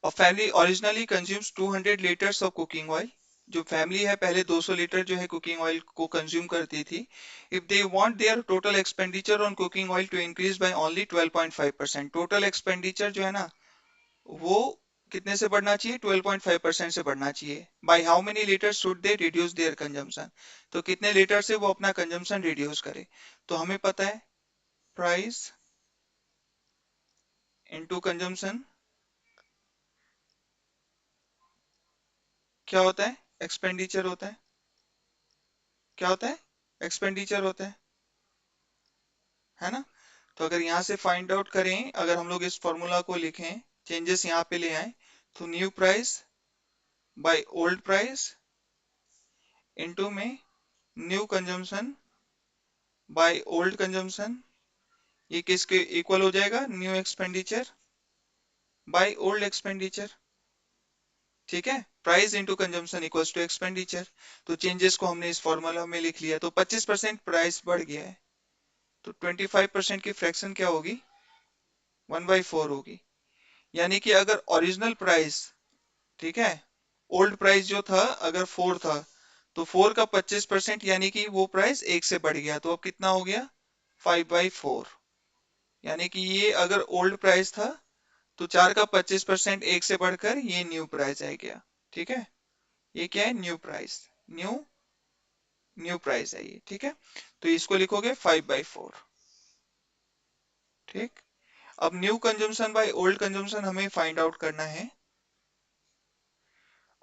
A family originally consumes 200 liters of cooking oil. जो फैमिली है पहले 200 लीटर जो है कुकिंग ऑयल को कंज्यूम करती थी। If they want their total expenditure on cooking oil to increase by only 12.5%, total expenditure जो है ना वो कितने से बढ़ना चाहिए, 12.5% से बढ़ना चाहिए। By how many litre should they reduce there consumption, तो कितने लीटर से वो अपना कंजम्पशन रिड्यूस करे। तो हमें पता है प्राइस इनटू कंजम्पशन क्या होता है, एक्सपेंडिचर होता है। क्या होता है, एक्सपेंडिचर होता है ना। तो अगर यहाँ से फाइंड आउट करें, अगर हम लोग इस फॉर्मूला को लिखें, चेंजेस यहाँ पे ले आए, तो new price by old price into में new consumption by old consumption, ये किसके इक्वल हो जाएगा, new expenditure by old expenditure. ठीक है। Price into consumption equals to expenditure. तो चेंजेस को हमने इस फॉर्मूला में लिख लिया। तो 25% प्राइस बढ़ गया है, तो 25% की फ्रैक्शन क्या होगी, 1/4 होगी। यानी कि अगर ओरिजिनल प्राइस, ठीक है, ओल्ड प्राइस जो था अगर 4 था, तो 4 का 25% यानी कि वो प्राइस 1 से बढ़ गया, तो अब कितना हो गया, 5/4। यानी कि ये अगर ओल्ड प्राइस था तो 4 का 25% 1 से बढ़कर ये न्यू प्राइस आ गया। ठीक है, ये क्या है, new price, new new price है ये। ठीक है, तो इसको लिखोगे 5/4। ठीक, अब new consumption by old consumption हमें फाइंड आउट करना है।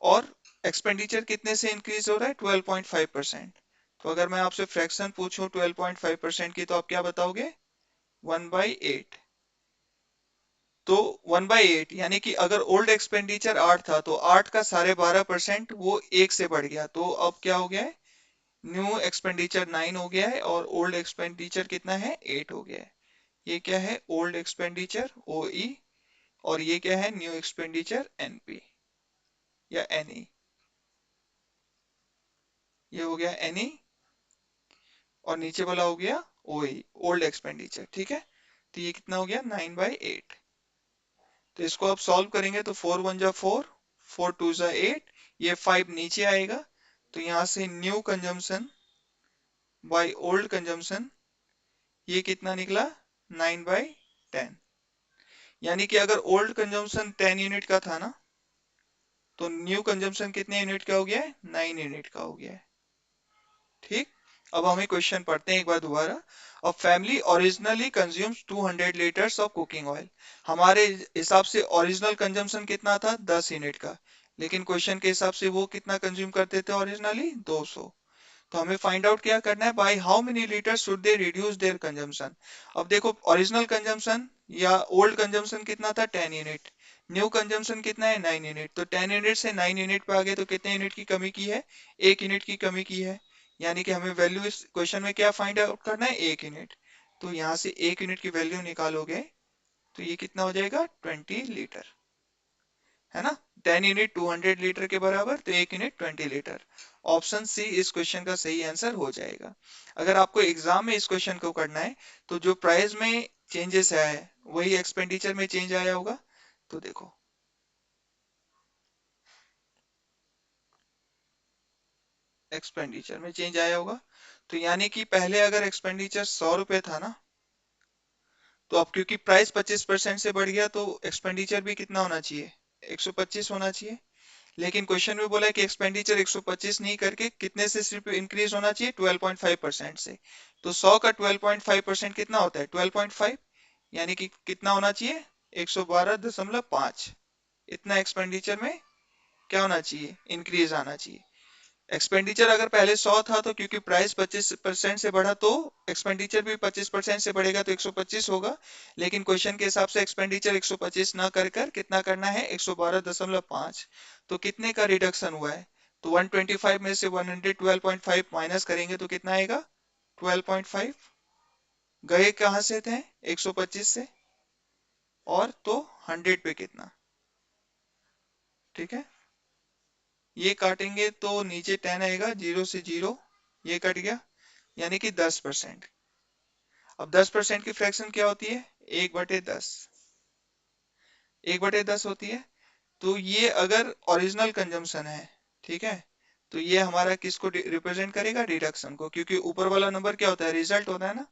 और एक्सपेंडिचर कितने से इंक्रीज हो रहा है, 12.5%। तो अगर मैं आपसे फ्रैक्शन पूछूं 12.5% की, तो आप क्या बताओगे, 1/8। तो 1/8 यानी कि अगर ओल्ड एक्सपेंडिचर 8 था, तो 8 का 12.5% वो 1 से बढ़ गया, तो अब क्या हो गया है, न्यू एक्सपेंडिचर 9 हो गया है और ओल्ड एक्सपेंडिचर कितना है, 8 हो गया है। ये क्या है, ओल्ड एक्सपेंडिचर OE, और ये क्या है, न्यू एक्सपेंडिचर NP या NE। ये हो गया NE और नीचे वाला हो गया OE, ओल्ड एक्सपेंडिचर। ठीक है, तो ये कितना हो गया, 9/8। तो इसको आप सॉल्व करेंगे तो 4 1 जा 4, 4 2 जा 8, ये 5 नीचे आएगा। तो यहां से new consumption by old consumption ये कितना निकला, 9/10। यानी कि अगर ओल्ड कंजम्पशन 10 यूनिट का था ना, तो न्यू कंजम्पशन कितने यूनिट का हो गया है, 9 यूनिट का हो गया है। ठीक, अब हमें क्वेश्चन पढ़ते हैं एक बार दोबारा। A family originally consumes 200 litres of cooking oil. हमारे हिसाब से ओरिजिनल कंजम्पशन कितना था, 10 यूनिट का, लेकिन क्वेश्चन के हिसाब से वो कितना कंज्यूम करते थे ओरिजिनली, 200। तो हमें फाइंड आउट क्या करना है, by how many litre should they reduce there consumption. अब देखो ओरिजिनल कंजम्पशन या ओल्ड कंजम्पशन कितना था, 10 यूनिट, न्यू कंजम्पशन कितना है, 9 यूनिट। तो 10 यूनिट से 9 यूनिट पे आ गए, तो कितने यूनिट की कमी की है, 1 यूनिट की कमी की है। यानी कि हमें वैल्यू इस क्वेश्चन में क्या फाइंड आउट करना है, 1 यूनिट। तो यहाँ से 1 यूनिट की वैल्यू निकालोगे तो ये कितना हो जाएगा, 20 लीटर, है ना। 10 यूनिट 200 लीटर के बराबर, तो 1 यूनिट 20 लीटर। ऑप्शन सी इस क्वेश्चन का सही आंसर हो जाएगा। अगर आपको एग्जाम में इस क्वेश्चन को करना है, तो जो प्राइस में चेंजेस आया है वही एक्सपेंडिचर में चेंज आया होगा। तो देखो, एक्सपेंडिचर में चेंज आया होगा। तो यानी कि पहले अगर एक्सपेंडिचर 100 रुपए था ना, तो अब क्योंकि प्राइस 25% से बढ़ गया, तो एक्सपेंडिचर भी कितना होना चाहिए, 125 होना चाहिए। लेकिन क्वेश्चन में बोला है कि एक्सपेंडिचर 125 नहीं करके कितने से सिर्फ इंक्रीज होना चाहिए, 12.5% से। तो 100 का 12.5% कितना होता है, 12.5, यानी कि कितना होना चाहिए, 112.5। इतना एक्सपेंडिचर में क्या होना चाहिए, इंक्रीज आना चाहिए। एक्सपेंडिचर अगर पहले 100 था, तो क्योंकि प्राइस 25% से बढ़ा, तो एक्सपेंडिचर भी 25% से बढ़ेगा, तो 125 होगा। लेकिन क्वेश्चन के हिसाब से एक्सपेंडिचर 125 ना कर कर कितना करना है, 112.5। तो कितने का रिडक्शन हुआ है, तो 125 में से 112.5 माइनस करेंगे तो कितना आएगा, 12.5। गए कहां से थे, 125 से, और तो 100 पे कितना। ठीक है, ये काटेंगे तो नीचे 10 आएगा, 0 से 0 ये कट गया, यानी कि 10%। अब 10% की फ्रैक्शन क्या होती है, 1/10, 1/10 होती है। तो ये अगर ओरिजिनल कंजम्पशन है, ठीक है, तो ये हमारा किसको रिप्रेजेंट करेगा, रिडक्शन को, क्योंकि ऊपर वाला नंबर क्या होता है, रिजल्ट होता है ना।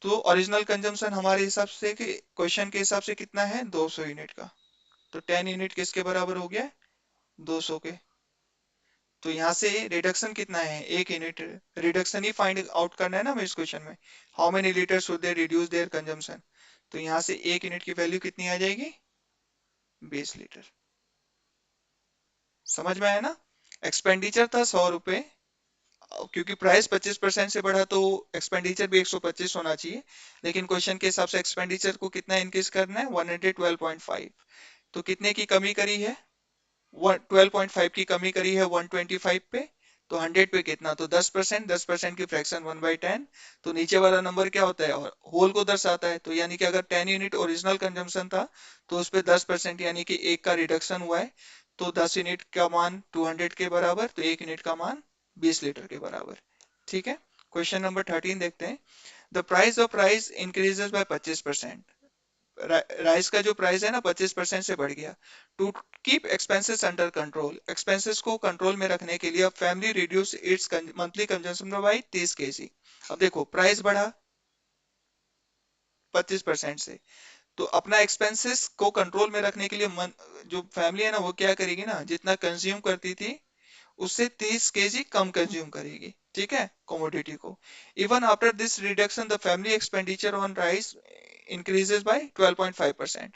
तो ओरिजिनल कंजम्पशन हमारे हिसाब से कि क्वेश्चन के हिसाब से कितना है, 200 यूनिट का। तो 10 यूनिट किसके बराबर हो गया, 200 के। तो यहाँ से रिडक्शन कितना है, 1 यूनिट। रिडक्शन ही फाइंड आउट करना है ना हमें इस क्वेश्चन में, how many litre should they reduce there consumption. तो यहाँ से 1 यूनिट की वैल्यू कितनी आ जाएगी, 20 लीटर। समझ में आया ना। एक्सपेंडिचर था 100 रुपए, क्योंकि प्राइस 25% से बढ़ा, तो एक्सपेंडिचर भी 125 होना चाहिए। लेकिन क्वेश्चन के हिसाब से एक्सपेंडिचर को कितना इंक्रीज करना है, 112.5। तो कितने की कमी करी है, 12.5 की कमी करी है 125 पे। तो 100 पे कितना, तो 10%, 10% की फ्रैक्शन 1/10। तो नीचे वाला नंबर क्या होता है, और होल को दर्शाता है। तो यानी कि अगर 10 यूनिट ओरिजिनल कंजम्पशन था, तो उस पे 10% यानी कि 1 का रिडक्शन हुआ है। तो 10 यूनिट का मान 200 के बराबर, तो 1 यूनिट का मान 20 लीटर के बराबर। ठीक है। क्वेश्चन नंबर 13 देखते हैं। The price of rice increases by 25%। Rice का जो प्राइस है ना 25% से बढ़ गया। To keep expenses under control, expenses को कंट्रोल में रखने के लिए अब family reduce its monthly consumption by 30 kg। अब देखो प्राइस बढ़ा 25% से, तो अपना एक्सपेंसेस को कंट्रोल में रखने के लिए जो फैमिली है ना वो क्या करेगी ना, जितना कंज्यूम करती थी उससे 30 kg कम कंज्यूम करेगी। ठीक है, कमोडिटी को। Even after this reduction the family expenditure on rice increases bye 12.5%।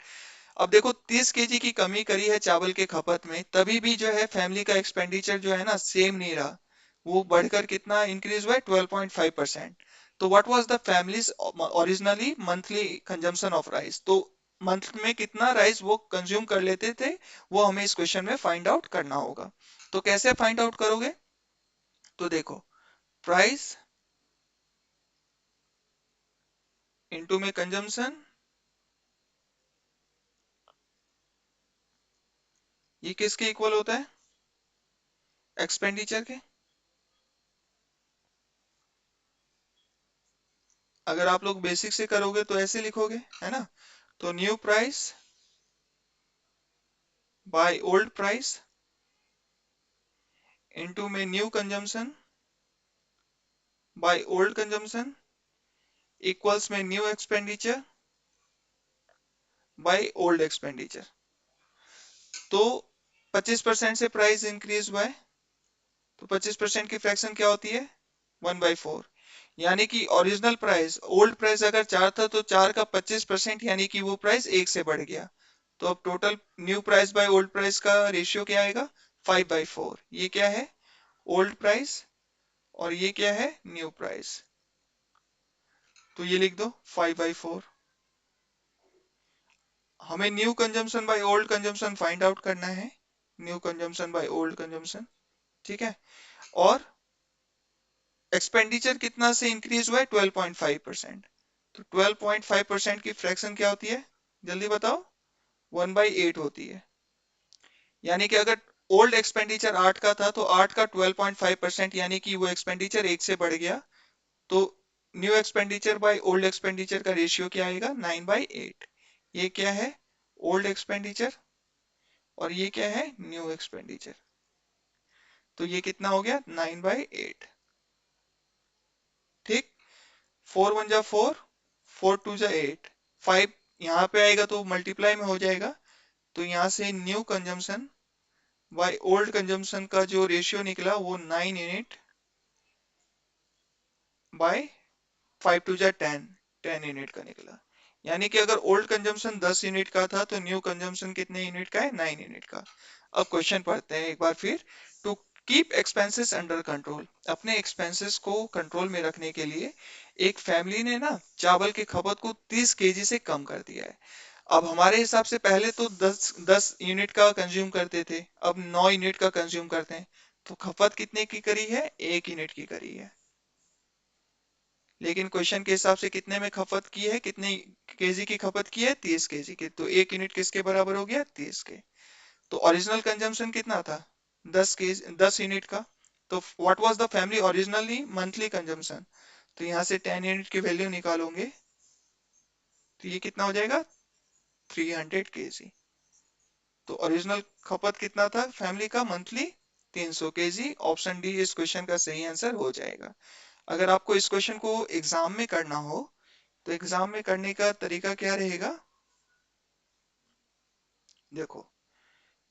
अब देखो 30 kg की कमी करी है चावल के खपत में, तभी भी जो है फैमिली का एक्सपेंडिचर जो है ना सेम नहीं रहा, वो बढ़कर कितना इंक्रीज हुआ है 12.5%। तो what was the families originally monthly consumption of rice, तो मंथ में कितना राइस वो कंज्यूम कर लेते थे, वो हमें इस क्वेश्चन में फाइंड आउट करना होगा। तो कैसे फाइंड आउट करोगे, तो देखो प्राइस इनटू में कंजम्पशन, ये किसके इक्वल होता है, एक्सपेंडिचर के। अगर आप लोग बेसिक से करोगे तो ऐसे लिखोगे, है ना। तो new price by old price into में new consumption by old consumption equals में new expenditure by old expenditure. तो 25% से प्राइस इंक्रीज हुआ है, तो 25% की फ्रैक्शन क्या होती है, 1/4। यानी कि ओरिजिनल प्राइस, ओल्ड प्राइस अगर 4 था तो 4 का 25% यानी कि वो प्राइस 1 से बढ़ गया। तो अब total new price by old price का रेशियो क्या आएगा, 5/4। ये क्या है, ओल्ड प्राइस, और ये क्या है, न्यू प्राइस। तो ये लिख दो 5/4। हमें new consumption by old consumption find out करना है, new consumption by old consumption. ठीक है। और एक्सपेंडिचर कितना से इंक्रीज हुआ है, 12.5%। तो 12.5% की फ्रैक्शन क्या होती है, जल्दी बताओ, 1/8 होती है। यानी कि अगर ओल्ड एक्सपेंडिचर 8 का था तो 8 का 12.5% यानी कि वो एक्सपेंडिचर 1 से बढ़ गया। तो new expenditure by old expenditure का रेशियो क्या आएगा, 9/8। ये क्या है, ओल्ड एक्सपेंडिचर, और ये क्या है, न्यू एक्सपेंडिचर। तो ये कितना हो गया, 9/8। ठीक। 4 1 जा 4, 4 2 जा 8, 5 यहाँ पे आएगा तो मल्टीप्लाई में हो जाएगा। तो यहाँ से new consumption by old consumption का जो रेशियो निकला वो 9 यूनिट बाय 5 2 जा 10, 10 यूनिट का निकला। यानी कि अगर ओल्ड कंजम्पशन 10 यूनिट का था तो न्यू कंजम्पशन कितने यूनिट का है, 9 यूनिट का। अब क्वेश्चन पढ़ते हैं एक बार फिर। To keep expenses under control, अपने एक्सपेंसेस को कंट्रोल में रखने के लिए एक फैमिली ने ना चावल की खपत को 30 kg से कम कर दिया है। अब हमारे हिसाब से पहले तो 10 यूनिट का कंज्यूम करते थे, अब 9 यूनिट का कंज्यूम करते हैं। तो खपत कितने की करी है, 1 यूनिट की करी है। लेकिन क्वेश्चन के हिसाब से कितने में खपत की है, कितने केजी की खपत की है, 30 kg की। तो 1 यूनिट किसके बराबर हो गया, 30 के। तो ओरिजिनल कंजम्पशन कितना था, 10 यूनिट का। तो what was the family originally monthly consumption, तो यहाँ से 10 यूनिट की वैल्यू निकालोगे तो ये कितना हो जाएगा, 300 kg। तो ओरिजिनल खपत कितना था फैमिली का मंथली, 300 kg। ऑप्शन डी इस क्वेश्चन का सही आंसर हो जाएगा। अगर आपको इस क्वेश्चन को एग्जाम में करना हो तो एग्जाम में करने का तरीका क्या रहेगा, देखो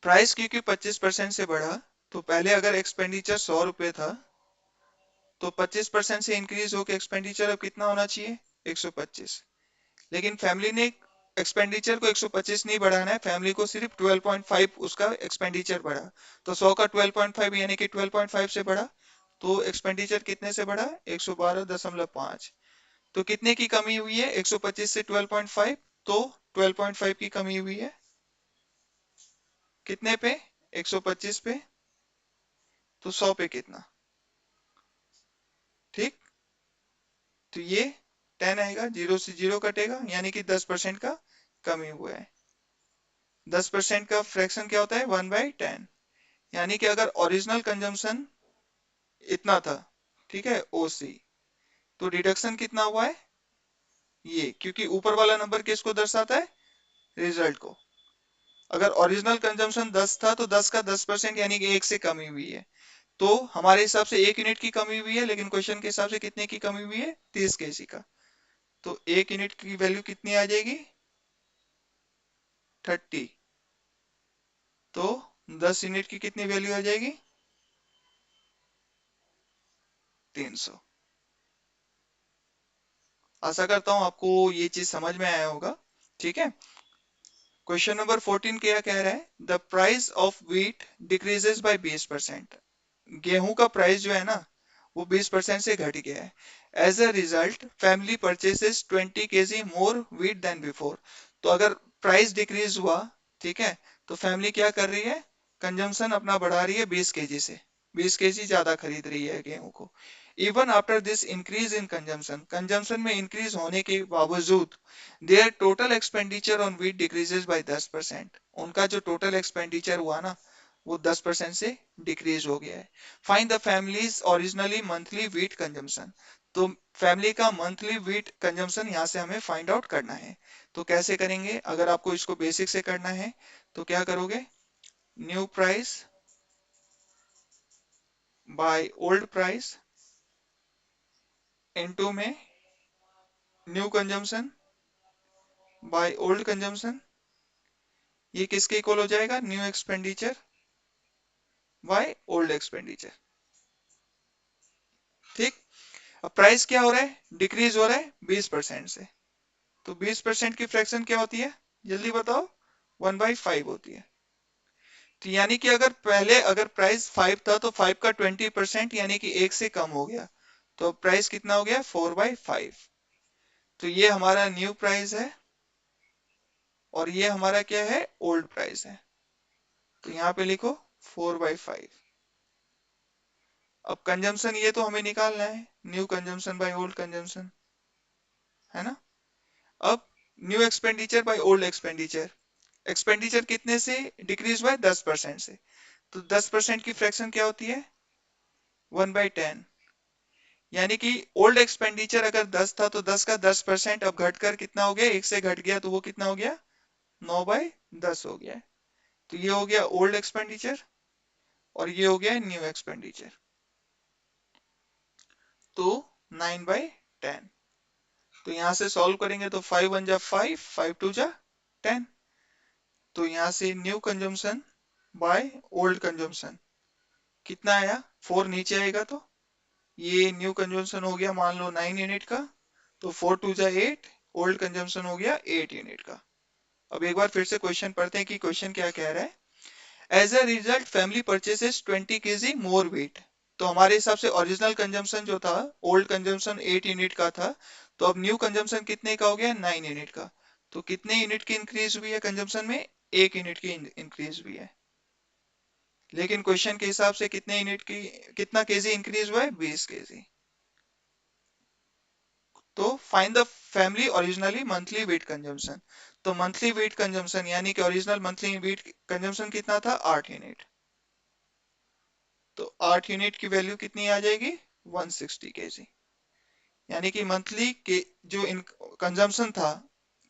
प्राइस क्योंकि 25% से बढ़ा, तो पहले अगर एक्सपेंडिचर 100 रुपए था तो 25% से इंक्रीज होकर एक्सपेंडिचर अब कितना होना चाहिए, 125। लेकिन फैमिली ने एक्सपेंडिचर को 125 नहीं बढ़ाना है, फैमिली को सिर्फ 12.5 उसका एक्सपेंडिचर बढ़ा। तो 100 का 12.5 यानी कि 12.5 से बढ़ा। तो एक्सपेंडिचर कितने से बढ़ा, 112.5। तो कितने की कमी हुई है, 125 से 12.5, तो 12.5 की कमी हुई है कितने पे, 125 पे। तो 100 पे कितना, ठीक। तो ये 10 आएगा, जीरो से जीरो कटेगा, यानी कि 10% का कमी हुआ है। 10% का फ्रैक्शन क्या होता है? 1/10। यानी कि अगर ओरिजिनल कंजम्पशन इतना था, ठीक है, ओसी, तो डिडक्शन कितना हुआ है? ये, क्योंकि ऊपर वाला नंबर किसको दर्शाता है? रिजल्ट को। अगर ओरिजिनल कंजम्पशन 10 था तो 10 का 10% यानी कि एक से कमी हुई है। तो हमारे हिसाब से 1 यूनिट की कमी हुई है, लेकिन क्वेश्चन के हिसाब से कितने की कमी हुई है? 30 kg का। तो 1 यूनिट की वैल्यू कितनी आ जाएगी? 30। तो 10 यूनिट की कितनी वैल्यू आ जाएगी? 300। आशा करता हूं आपको ये चीज समझ में आया होगा। ठीक है। क्वेश्चन नंबर 14 क्या कह रहा है? The price of wheat decreases bye 20%। गेहूं का प्राइस जो है ना, वो 20% से घट गया है। As a result family purchases 20 kg more wheat than before. तो अगर प्राइस डिक्रीज हुआ, ठीक है, तो फैमिली क्या कर रही है? कंजम्पशन अपना बढ़ा रही है 20 kg से, 20 kg ज्यादा खरीद रही है गेहूं को। Even after this increase in consumption, consumption में इंक्रीज होने के बावजूद their total expenditure on wheat decreases by 10%। उनका जो टोटल एक्सपेंडिचर हुआ ना, वो 10% से डिक्रीज हो गया है। Find the families originally monthly wheat consumption. तो फैमिली का मंथली व्हीट कंजम्पशन यहाँ से हमें फाइंड आउट करना है। तो कैसे करेंगे? अगर आपको इसको बेसिक से करना है तो क्या करोगे? New price by old price into में new consumption by old consumption, ये किसके इक्वल हो जाएगा? New expenditure by old expenditure. ठीक। अब प्राइस क्या हो रहा है? डिक्रीज हो रहा है 20% से। तो 20% की फ्रैक्शन क्या होती है? जल्दी बताओ। 1/5 होती है। तो यानी कि अगर पहले अगर प्राइस 5 था तो 5 का 20% यानी कि एक से कम हो गया। तो प्राइस कितना हो गया? 4/5। तो ये हमारा न्यू प्राइस है और ये हमारा क्या है? ओल्ड प्राइस है। तो यहाँ पे लिखो 4/5। अब कंजम्पशन ये तो हमें निकालना है, new consumption by old consumption, है ना। अब new expenditure by old expenditure, expenditure कितने से डिक्रीज हुआ है? 10% से। तो 10% की फ्रैक्शन क्या होती है? 1/10। यानी कि ओल्ड एक्सपेंडिचर अगर 10 था तो 10 का 10% अब घटकर कितना हो गया? एक से घट गया, तो वो कितना हो गया? 9/10 हो गया। तो ये हो गया ओल्ड एक्सपेंडिचर और ये हो गया न्यू एक्सपेंडिचर। तो 9/10। तो यहां से सॉल्व करेंगे तो 5 1 जा 5, 5 2 जा 10। तो यहां से new consumption by old consumption कितना आया? 4 नीचे आएगा तो ये न्यू कंजम्पशन हो गया मान लो 9 यूनिट का। तो 4 2 जा 8, ओल्ड कंजम्पशन हो गया 8 यूनिट का। अब एक बार फिर से क्वेश्चन पढ़ते हैं कि क्वेश्चन क्या कह रहा है। As a result family purchases 20 kg more wheat. तो हमारे हिसाब से ओरिजिनल कंजम्पशन जो था, ओल्ड कंजम्पशन 8 यूनिट का था, तो अब न्यू कंजम्पशन कितने का हो गया? 9 यूनिट का। तो कितने यूनिट की इंक्रीज हुई है कंजम्पशन में? 1 यूनिट की इंक्रीज हुई है। लेकिन क्वेश्चन के हिसाब से कितने यूनिट की, कितना केजी इंक्रीज हुआ है? 20 kg। तो find the family originally monthly wheat consumption. तो मंथली वेट कंजम्पशन यानी कि ओरिजिनल मंथली वेट कंजम्पशन कितना था? 8 यूनिट। तो 8 यूनिट की वैल्यू कितनी आ जाएगी? 160 kg। यानी कि मंथली के जो इन कंजम्पशन था,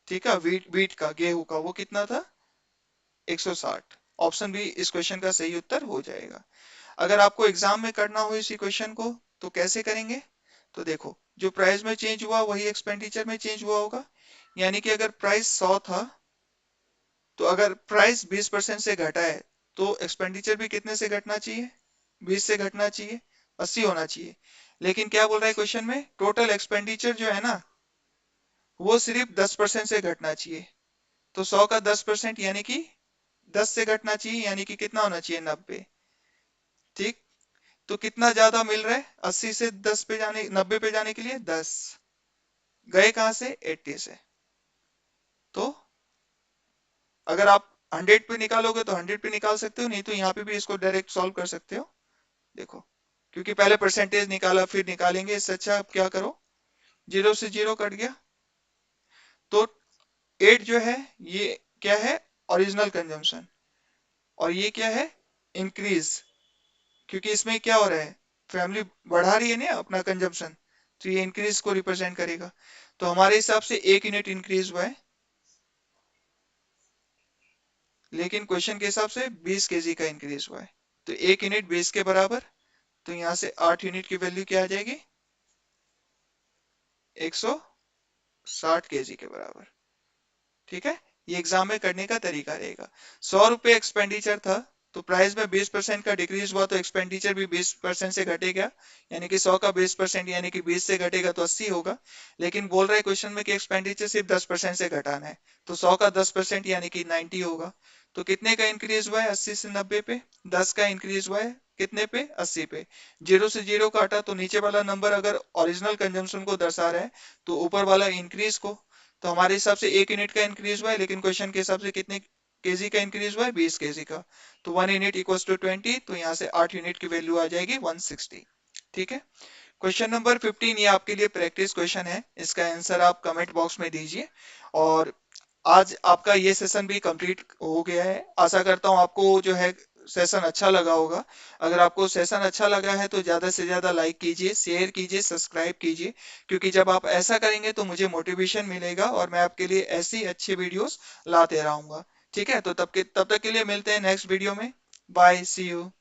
ठीक है, वीट वीट का, गेहूं का, वो कितना था? 160। ऑप्शन बी इस क्वेश्चन का सही उत्तर हो जाएगा। अगर आपको एग्जाम में करना हो इसी क्वेश्चन को तो कैसे करेंगे? तो देखो, जो प्राइस में चेंज हुआ वही एक्सपेंडिचर में चेंज हुआ होगा। यानी कि अगर प्राइस 100 था, तो अगर प्राइस 20% से घटा है तो एक्सपेंडिचर भी कितने से घटना चाहिए? 20 से घटना चाहिए, 80 होना चाहिए। लेकिन क्या बोल रहा है क्वेश्चन में? टोटल एक्सपेंडिचर जो है ना, वो सिर्फ 10% से घटना चाहिए। तो 100 का 10% यानी कि 10 से घटना चाहिए, यानी कि कितना होना चाहिए? 90। ठीक। तो कितना ज्यादा मिल रहा है 80 से 10 पे जाने, 90 पे जाने के लिए? 10 गए कहां से? 80 से। तो अगर आप 100 पे निकालोगे तो 100 पे निकाल सकते हो, नहीं तो यहाँ पे भी इसको डायरेक्ट सॉल्व कर सकते हो। देखो, क्योंकि पहले परसेंटेज निकाला फिर निकालेंगे, इससे अच्छा आप क्या करो, 0 से 0 कट गया। तो 8 जो है ये क्या है? ओरिजिनल कंजम्पशन, और ये क्या है, इंक्रीज, क्योंकि इसमें क्या हो रहा है, फैमिली बढ़ा रही है ना अपना कंजम्पशन, तो ये इंक्रीज को रिप्रेजेंट करेगा। तो हमारे हिसाब से 1 यूनिट इंक्रीज हुआ है, लेकिन क्वेश्चन के हिसाब से 20 kg का इंक्रीज हुआ है। तो 1 यूनिट 20 के बराबर, तो यहाँ से 8 यूनिट की वैल्यू क्या आ जाएगी, 160 kg के बराबर। ठीक है, ये एग्जाम में करने का तरीका रहेगा। 100 रुपए एक्सपेंडिचर था, तो प्राइस में 20% का डिक्रीज हुआ, तो एक्सपेंडिचर भी 20% से घटेगा, यानी कि 100 का 20% यानी कि 20 से घटेगा तो 80 होगा। लेकिन बोल रहा है क्वेश्चन में कि एक्सपेंडिचर सिर्फ 10% से घटाना है, तो 100 का 10% यानी कि 90 होगा। तो कितने का इंक्रीज हुआ है, 80 से 90 पे, 10 का इंक्रीज हुआ है कितने पे, 80 पे। जीरो से जीरो काटा, तो नीचे वाला नंबर अगर ओरिजिनल कंजम्पशन को दर्शा रहा है, तो ऊपर वाला इंक्रीज को। तो हमारे हिसाब से 1 यूनिट का इंक्रीज हुआ है, लेकिन क्वेश्चन के हिसाब से कितने केजी का इंक्रीज हुआ है, 20 kg का। तो 1 यूनिट इक्वल्स टू 20, तो यहाँ से 8 यूनिट की वैल्यू आ जाएगी 160। ठीक है, क्वेश्चन नंबर 15 ये आपके लिए प्रैक्टिस क्वेश्चन है, इसका आंसर आप कमेंट बॉक्स में दीजिए। और आज आपका ये सेशन भी कंप्लीट हो गया है, आशा करता हूँ आपको जो है सेशन अच्छा लगा होगा। अगर आपको सेशन अच्छा लगा है तो ज्यादा से ज्यादा लाइक कीजिए, शेयर कीजिए, सब्सक्राइब कीजिए, क्योंकि जब आप ऐसा करेंगे तो मुझे मोटिवेशन मिलेगा और मैं आपके लिए ऐसी अच्छी वीडियोस लाते रहूंगा। ठीक है, तो तब तक के लिए मिलते हैं नेक्स्ट वीडियो में। Bye, see you.